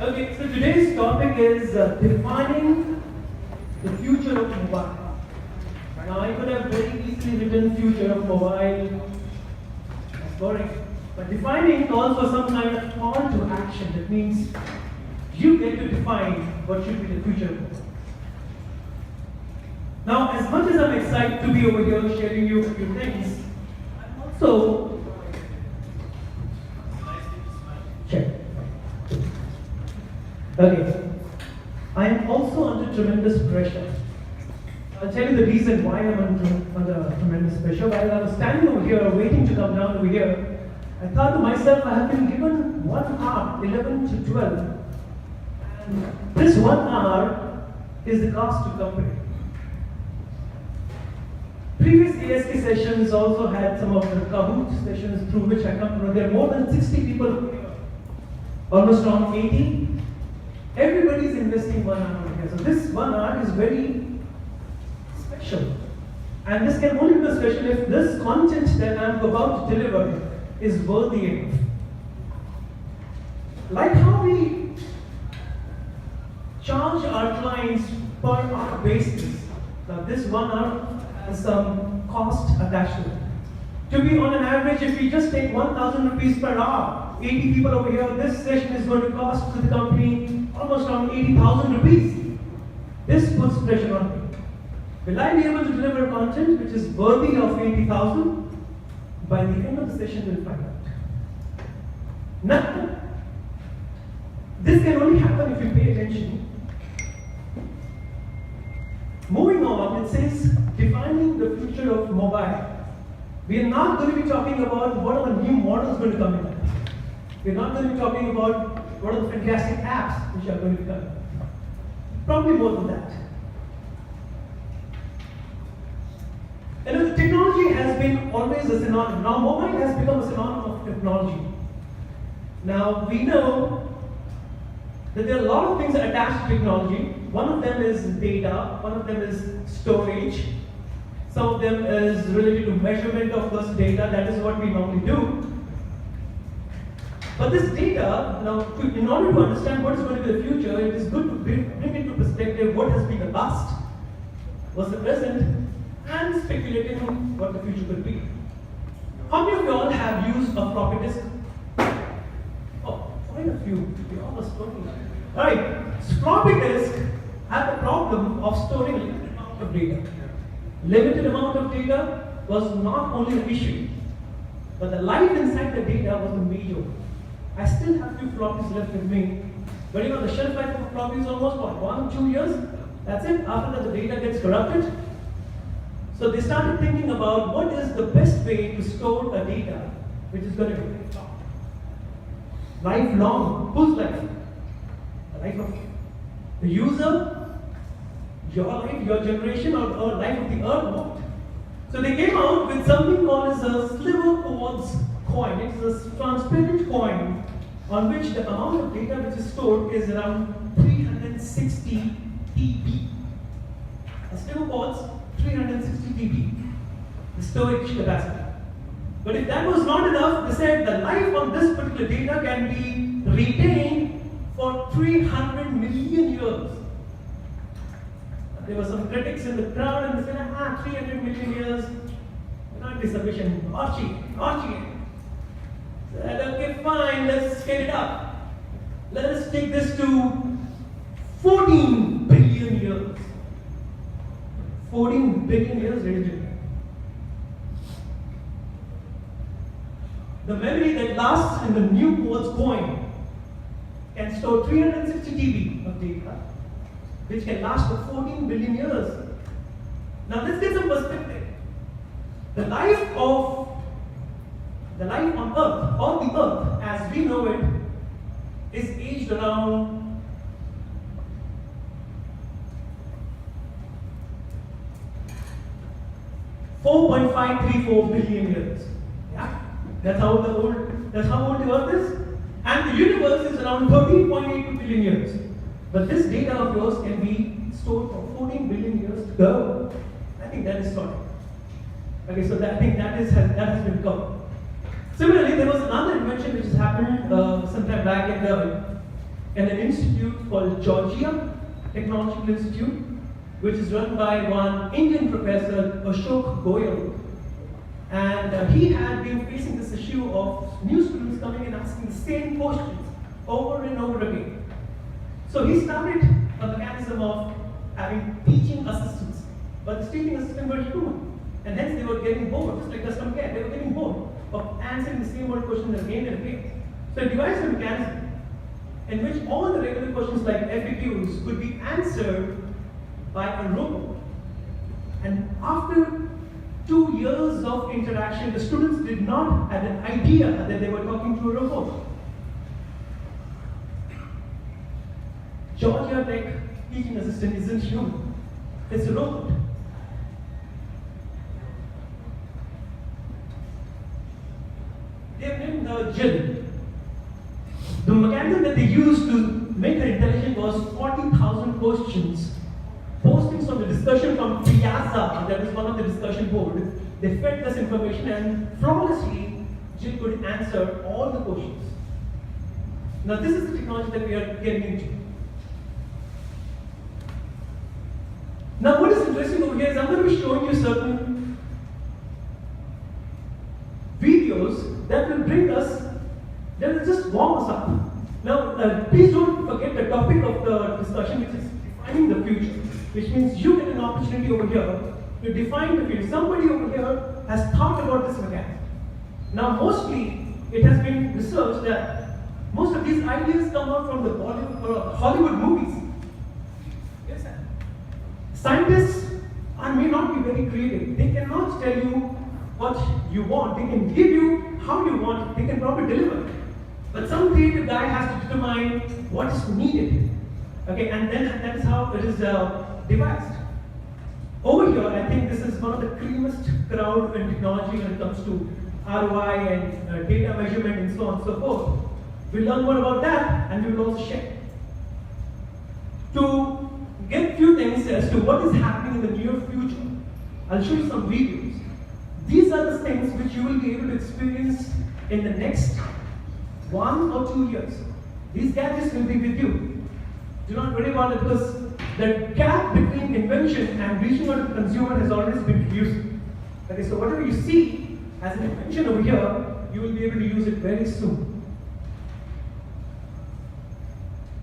Okay, so today's topic is defining the future of mobile. Now, I could have very easily written future of mobile. That's boring. But defining calls for some kind of call to action. That means you get to define what should be the future of mobile. Now, as much as I'm excited to be over here sharing you a few things, I'm also check. Okay. I am also under tremendous pressure. I'll tell you the reason why I'm under tremendous pressure. While I was standing over here waiting to come down over here, I thought to myself, I have been given 1 hour, 11 to 12. And this 1 hour is the cost to company. Previous ASK sessions also had some of the Kahoot sessions through which I come from. There are more than 60 people here, almost around 80. Everybody is investing 1 hour here. So this 1 hour is very special. And this can only be special if this content that I'm about to deliver is worthy enough. Like how we charge our clients per hour basis. Now this 1 hour has some cost attached to it. To be on an average, if we just take 1,000 rupees per hour, 80 people over here, this session is going to cost to the company almost around 80,000 rupees. This puts pressure on me. Will I be able to deliver content which is worthy of 80,000? By the end of the session, we'll find out. Now, this can only happen if you pay attention. Moving on, it says defining the future of mobile. We are not going to be talking about what are the new models going to come in. We're not going to be talking about what are the fantastic apps which are going to come. Probably more than that. The technology has been always a synonym. Now mobile has become a synonym of technology. Now we know that there are a lot of things attached to technology. One of them is data, one of them is storage, some of them is related to measurement of this data. That is what we normally do. But this data, now, in order to understand what is going to be the future, it is good to bring into perspective what has been the past, what's the present, and speculating on what the future could be. How many of you all have used a floppy disk? Oh, quite a few. We all are storing. Alright, floppy disk had the problem of storing a limited amount of data. Limited amount of data was not only an issue, but the life inside the data was the major one. I still have few floppies left with me. But the shelf life of floppy is almost what, 1 or 2 years? That's it. After that, the data gets corrupted. So they started thinking about what is the best way to store a data which is going to be lifelong. Whose life? The life of the user, your life, your generation, or life of the earth. What? So they came out with something called as a sliver quartz coin. It is a transparent coin on which the amount of data which is stored is around 360 TB. A sliver quartz, 360 TB, the storage capacity. But if that was not enough, they said the life of this particular data can be retained for 300 million years. There were some critics in the crowd and they said, 300 million years may not be sufficient. Archie. Said, okay, fine, let's scale it up. Let us take this to 14 billion years. 14 billion years, ladies and gentlemen. The memory that lasts in the new quartz coin can store 360 TB of data, which can last for 14 billion years. Now let's get some perspective. The life on Earth, or the Earth as we know it, is aged around 4.534 billion years. Yeah? That's how old the Earth is. And the universe is around 13.82 billion years. But this data of yours can be stored for 14 billion years to go. I think that is sorted. Okay, so I think that has been covered. Similarly, there was another invention which has happened sometime back in in an institute called Georgia Technological Institute, which is run by one Indian professor, Ashok Goyal. And he had been facing this issue of new students coming and asking the same questions over and over again. So he started a mechanism of having teaching assistants, but the teaching assistants were human, and hence they were getting bored, just like customer care. They were getting bored of answering the same old questions again and again. So he devised a mechanism in which all the regular questions like FAQs could be answered by a robot. And after 2 years of interaction, the students did not have an idea that they were talking to a robot. Georgia Tech teaching assistant isn't human, it's a robot. They have named her Jill. The mechanism that they used to make her intelligent was 40,000 questions. Postings from the discussion from Piazza, that is one of the discussion board, they fed this information and flawlessly Jill could answer all the questions. Now this is the technology that we are getting into. Now what is interesting over here is I'm going to be showing you certain videos that will bring us, that will just warm us up. Now please don't forget the topic of the discussion, which is defining the future, which means you get an opportunity over here to define the future. Somebody over here has thought about this mechanism. Now mostly it has been researched that most of these ideas come out from the Bollywood or Hollywood movies. Yes, sir. Scientists may not be very creative. They cannot tell you what you want. They can give you how you want. They can probably deliver it. But some creative guy has to determine what is needed. Okay, and then that is how it is devised. Over here, I think this is one of the creamiest crowd in technology when it comes to ROI and data measurement and so on and so forth. We'll learn more about that and we will also share. To get few things as to what is happening in the near future, I'll show you some videos. These are the things which you will be able to experience in the next 1 or 2 years. These gadgets will be with you. Do not worry about it because the gap between invention and reaching out to the consumer has always been reduced. Okay, so whatever you see as an invention over here, you will be able to use it very soon.